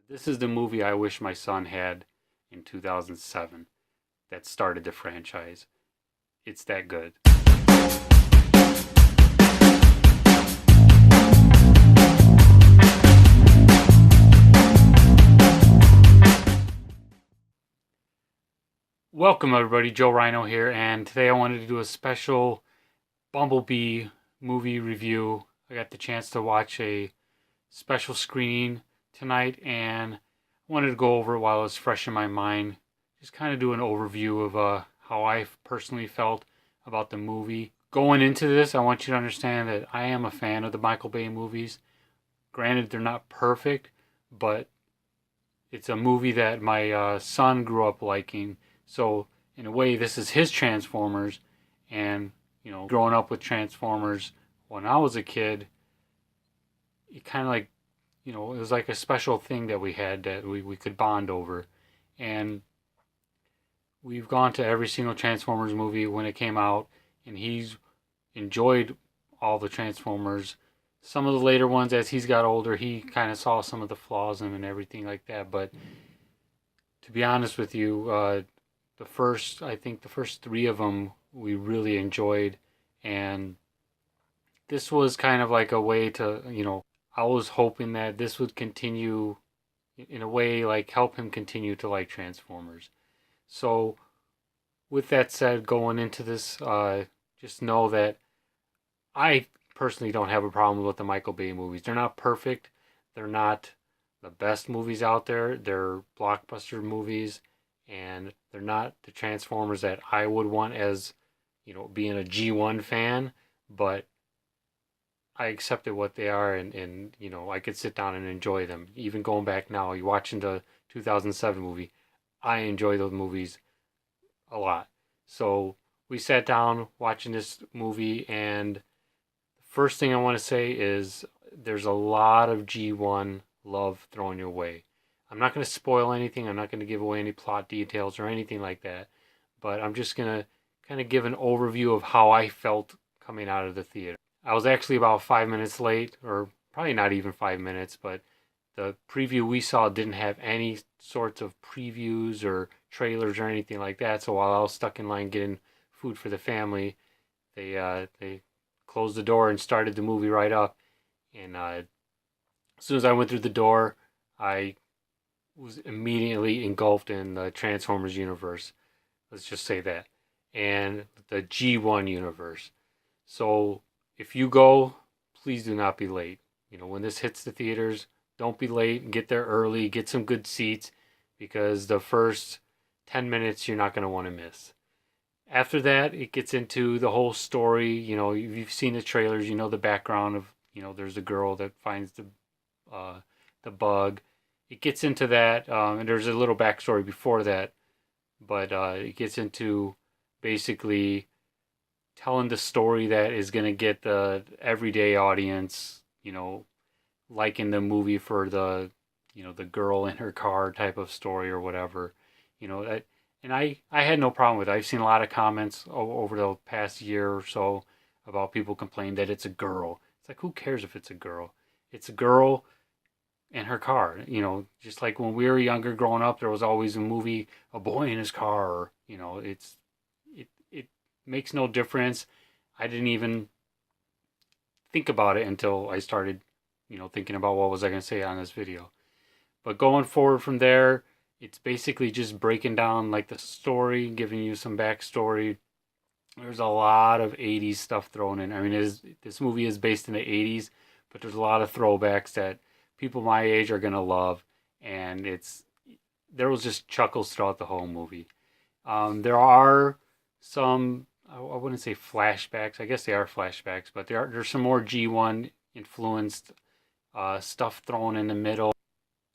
This is the movie I wish my son had in 2007 that started the franchise. It's that good. Welcome, everybody. Joe Rhino here, and today I wanted to do a special Bumblebee movie review. I got the chance to watch a special screening tonight, and I wanted to go over it while it was fresh in my mind. Just kind of do an overview of how I personally felt about the movie. Going into this, I want you to understand that I am a fan of the Michael Bay movies. Granted, they're not perfect, but it's a movie that my son grew up liking. So, in a way, this is his Transformers, and growing up with Transformers when I was a kid, it kind of like, it was like a special thing that we had that we could bond over. And we've gone to every single Transformers movie when it came out, and he's enjoyed all the Transformers. Some of the later ones, as he's got older, he kind of saw some of the flaws in them and everything like that. But to be honest with you, I think the first three of them we really enjoyed, and this was kind of like a way to, I was hoping that this would continue in a way, like help him continue to like Transformers. So, with that said, going into this, just know that I personally don't have a problem with the Michael Bay movies. They're not perfect. They're not the best movies out there. They're blockbuster movies, and they're not the Transformers that I would want as, being a G1 fan. But I accepted what they are, and I could sit down and enjoy them. Even going back now, you watching the 2007 movie, I enjoy those movies a lot. So we sat down watching this movie, and the first thing I want to say is there's a lot of G1 love thrown your way. I'm not going to spoil anything. I'm not going to give away any plot details or anything like that. But I'm just going to kind of give an overview of how I felt coming out of the theater. I was actually about 5 minutes late, or probably not even 5 minutes, but the preview we saw didn't have any sorts of previews or trailers or anything like that. So while I was stuck in line getting food for the family, they closed the door and started the movie right up. And as soon as I went through the door, I was immediately engulfed in the Transformers universe. Let's just say that. And the G1 universe. So if you go, please do not be late. When this hits the theaters, don't be late. Get there early. Get some good seats, because the first 10 minutes you're not going to want to miss. After that, it gets into the whole story. You've seen the trailers. You know the background of, there's a girl that finds the bug. It gets into that, and there's a little backstory before that, but it gets into basically telling the story that is going to get the everyday audience, liking the movie for the girl in her car type of story or whatever, that. And I had no problem with it. I've seen a lot of comments over the past year or so about people complaining that it's a girl. It's like, who cares if it's a girl? It's a girl in her car. Just like when we were younger growing up, there was always a movie, a boy in his car. Or, it makes no difference. I didn't even think about it until I started, thinking about what was I going to say on this video. But going forward from there, it's basically just breaking down like the story, giving you some backstory. There's a lot of 80s stuff thrown in. I mean, this movie is based in the 80s, but there's a lot of throwbacks that people my age are going to love. And there was just chuckles throughout the whole movie. There are some, I wouldn't say flashbacks. I guess they are flashbacks, but there's some more G1 influenced stuff thrown in the middle.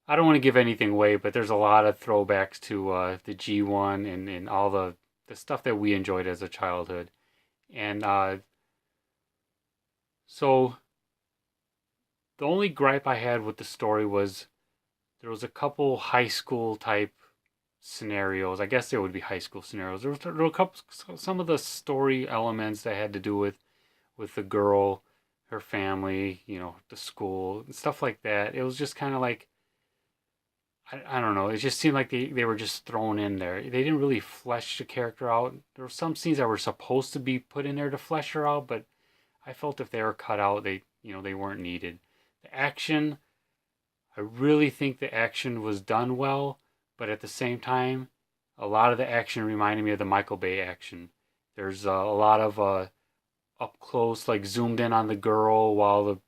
I don't want to give anything away, but there's a lot of throwbacks to the G1 and all the stuff that we enjoyed as a childhood. And so the only gripe I had with the story was there was a couple high school type scenarios. I guess there would be high school scenarios. There were a couple, some of the story elements that had to do with the girl, her family, the school, and stuff like that. It was just kind of like I don't know. It just seemed like they were just thrown in there. They didn't really flesh the character out. There were some scenes that were supposed to be put in there to flesh her out, but I felt if they were cut out, they weren't needed. The action, I really think the action was done well, but at the same time, a lot of the action reminded me of the Michael Bay action. There's a lot of up close, like zoomed in on the girl while the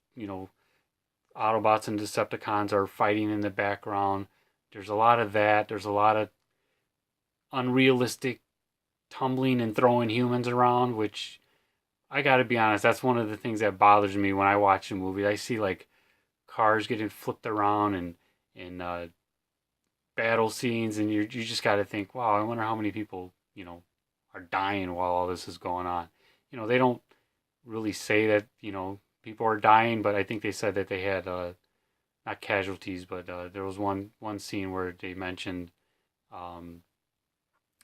Autobots and Decepticons are fighting in the background. There's a lot of that. There's a lot of unrealistic tumbling and throwing humans around, which I gotta be honest, that's one of the things that bothers me when I watch a movie. I see like cars getting flipped around and battle scenes, and you just gotta think, wow, I wonder how many people are dying while all this is going on. They don't really say that people are dying, but I think they said that they had not casualties, but there was one scene where they mentioned um,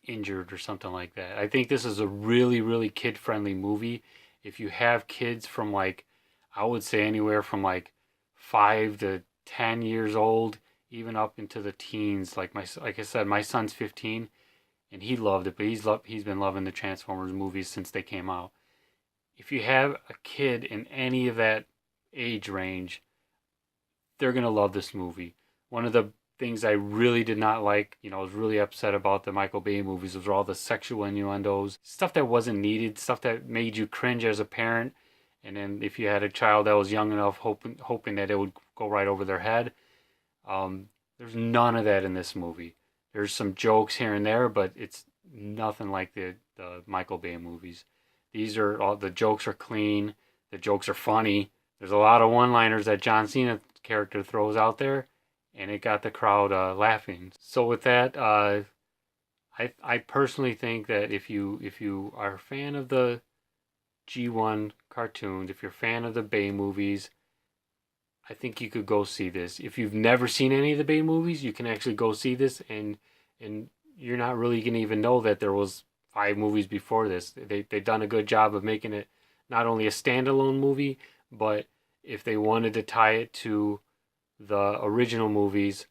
injured or something like that. I think this is a really really kid friendly movie. If you have kids from like, I would say anywhere from like 5 to 10 years old, even up into the teens. Like I said, my son's 15 and he loved it, but he's been loving the Transformers movies since they came out. If you have a kid in any of that age range, they're gonna love this movie. One of the things I really did not like, I was really upset about the Michael Bay movies, was all the sexual innuendos, stuff that wasn't needed, stuff that made you cringe as a parent. And then if you had a child that was young enough, hoping that it would go right over their head, there's none of that in this movie. There's some jokes here and there, but it's nothing like the Michael Bay movies. These are all the jokes are clean. The jokes are funny. There's a lot of one-liners that John Cena character throws out there, and it got the crowd laughing. So with that, I personally think that if you are a fan of the G1 cartoons, if you're a fan of the Bay movies, I think you could go see this. If you've never seen any of the Bay movies, you can actually go see this, and you're not really gonna even know that there was 5 movies before this. They've done a good job of making it not only a standalone movie, but if they wanted to tie it to the original movies,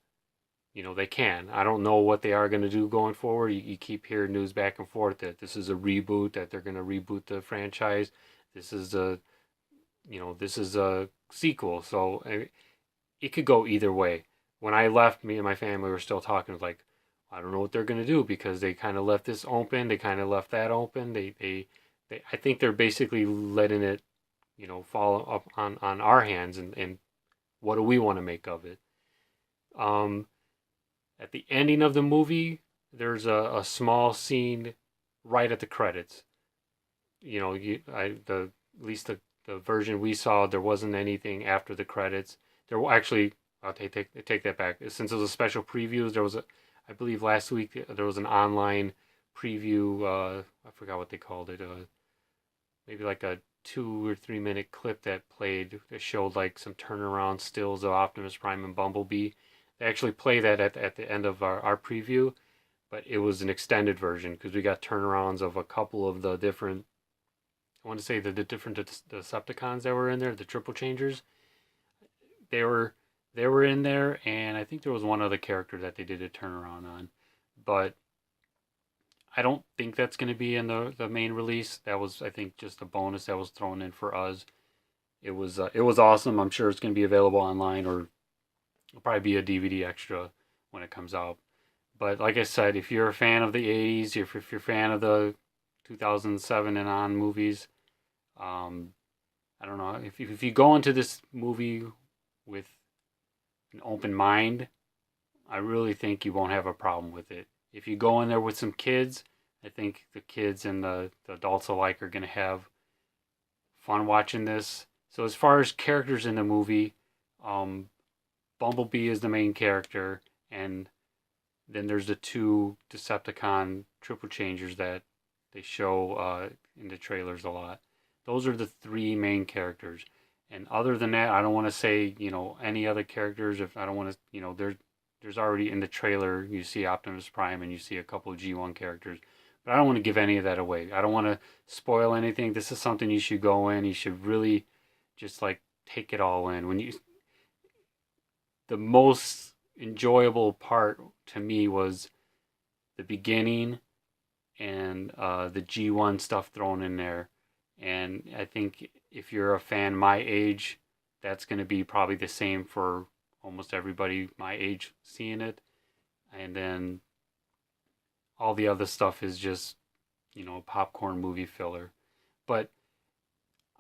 they can. I don't know what they are going to do going forward. You keep hearing news back and forth that this is a reboot, that they're going to reboot the franchise. This is a sequel. So it could go either way. When I left, me and my family were still talking, like, I don't know what they're going to do, because they kind of left this open. They kind of left that open. I think they're basically letting it, fall up on our hands, and what do we want to make of it? Um, at the ending of the movie, there's a small scene right at the credits. At least the version we saw, there wasn't anything after the credits. There were actually, I'll take that back. Since it was a special previews, I believe last week there was an online preview. I forgot what they called it. Maybe like a 2 or 3 minute clip that played that showed like some turnaround stills of Optimus Prime and Bumblebee. They actually play that at the end of our preview, but it was an extended version because we got turnarounds of a couple of the different. I want to say the different Decepticons that were in there, the triple changers. They were in there, and I think there was one other character that they did a turnaround on, but I don't think that's going to be in the main release. That was, I think, just a bonus that was thrown in for us. It was awesome. I'm sure it's going to be available online, or it'll probably be a DVD extra when it comes out. But like I said, if you're a fan of the 80s, if you're a fan of the 2007 and on movies, um, I don't know, if you go into this movie with an open mind, I really think you won't have a problem with it. If you go in there with some kids, I think the kids and the adults alike are going to have fun watching this. So as far as characters in the movie, um, Bumblebee is the main character, and then there's the two Decepticon triple changers that they show in the trailers a lot. Those are the 3 main characters. And other than that, I don't want to say, any other characters. If I don't want to, there's already in the trailer, you see Optimus Prime and you see a couple of G1 characters. But I don't want to give any of that away. I don't want to spoil anything. This is something you should go in. You should really just like take it all in. The most enjoyable part to me was the beginning and the G1 stuff thrown in there. And I think if you're a fan my age, that's going to be probably the same for almost everybody my age seeing it. And then all the other stuff is just, popcorn movie filler. But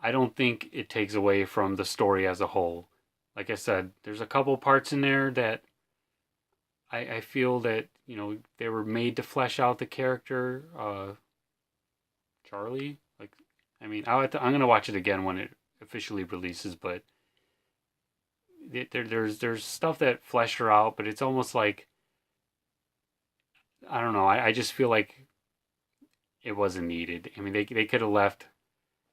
I don't think it takes away from the story as a whole. Like I said, there's a couple parts in there that I feel that, they were made to flesh out the character, Charlie. Like, I mean, I'm gonna watch it again when it officially releases, but there's stuff that fleshed her out, but it's almost like, I don't know. I just feel like it wasn't needed. I mean, they could have left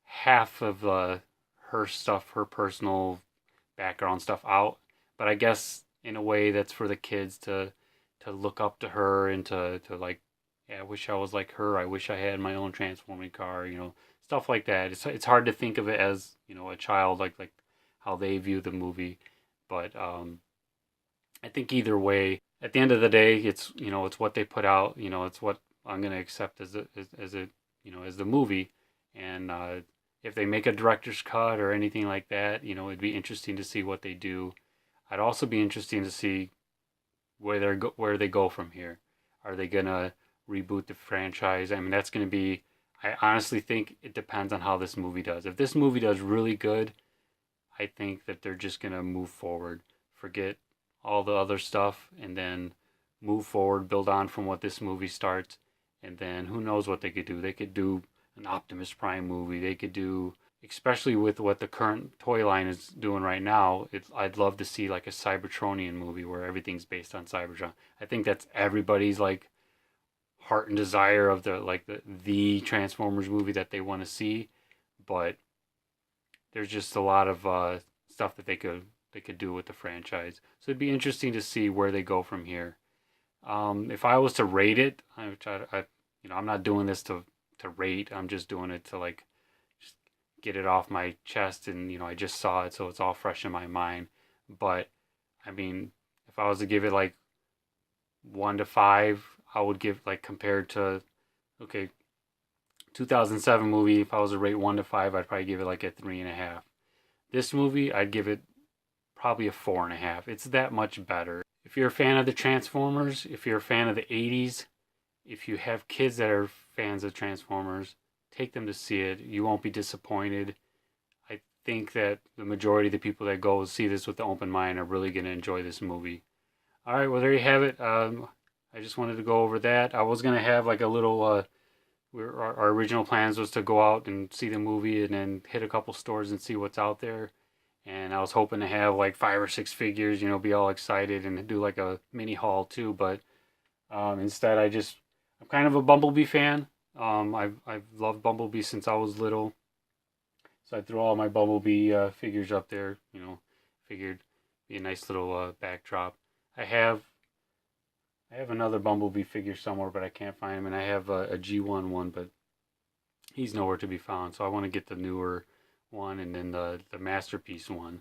half of her stuff, her personal background stuff out, but I guess in a way that's for the kids to look up to her and to like, yeah, I wish I was like her. I wish I had my own transforming car. Stuff like that. It's hard to think of it as, a child, like how they view the movie, but I think either way, at the end of the day, it's what they put out. It's what I'm gonna accept as the movie, and if they make a director's cut or anything like that, it'd be interesting to see what they do. I'd also be interesting to see where they go from here. Are they gonna reboot the franchise? I mean, that's gonna be. I honestly think it depends on how this movie does. If this movie does really good, I think that they're just gonna move forward, forget all the other stuff, and then move forward, build on from what this movie starts, and then who knows what they could do. They could do an Optimus Prime movie. They could do, especially with what the current toy line is doing right now. I'd love to see like a Cybertronian movie where everything's based on Cybertron. I think that's everybody's like heart and desire of the Transformers movie that they want to see, but there's just a lot of stuff that they could do with the franchise. So it'd be interesting to see where they go from here. If I was to rate it, I'm not doing this to rate. I'm just doing it to like just get it off my chest, and I just saw it, so it's all fresh in my mind. But I mean, if I was to give it like 1 to 5, I would give, like, compared to, okay, 2007 movie. If I was to rate 1 to 5, I'd probably give it like a 3.5. This movie, I'd give it probably a 4.5. It's that much better. If you're a fan of the Transformers, if you're a fan of the 80s, if you have kids that are fans of Transformers, take them to see it. You won't be disappointed. I think that the majority of the people that go see this with the open mind are really going to enjoy this movie. All right, well, there you have it. I just wanted to go over that. I was going to have like a little, our original plans was to go out and see the movie and then hit a couple stores and see what's out there. And I was hoping to have like 5 or 6 figures, be all excited and do like a mini haul too. But instead, I'm kind of a Bumblebee fan. I've loved Bumblebee since I was little. So I threw all my Bumblebee figures up there, figured be a nice little backdrop. I have another Bumblebee figure somewhere, but I can't find him. And I have a G1 one, but he's nowhere to be found. So I want to get the newer one and then the Masterpiece one.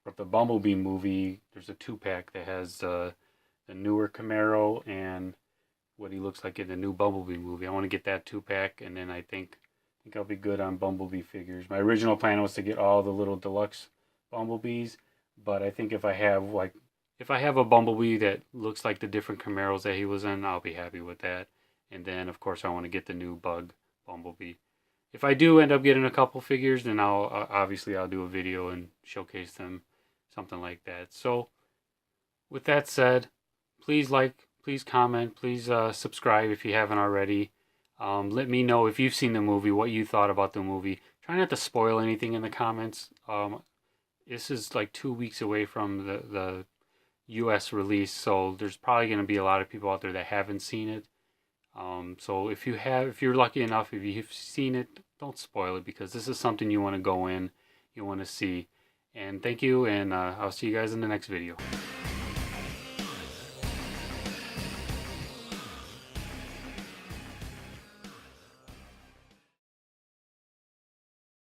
But the Bumblebee movie, there's a 2-pack that has the newer Camaro and what he looks like in the new Bumblebee movie. I want to get that 2-pack, and then I think I'll be good on Bumblebee figures. My original plan was to get all the little deluxe Bumblebees, but I think if I have a Bumblebee that looks like the different Camaros that he was in, I'll be happy with that. And then, of course, I want to get the new Bug Bumblebee. If I do end up getting a couple figures, then I'll do a video and showcase them, something like that. So, with that said, please like, please comment, please subscribe if you haven't already. Let me know if you've seen the movie, what you thought about the movie. Try not to spoil anything in the comments. This is like 2 weeks away from the US release, so there's probably going to be a lot of people out there that haven't seen it. So if you're lucky enough, if you've seen it, don't spoil it, because this is something you want to go in, you want to see. And thank you, and I'll see you guys in the next video.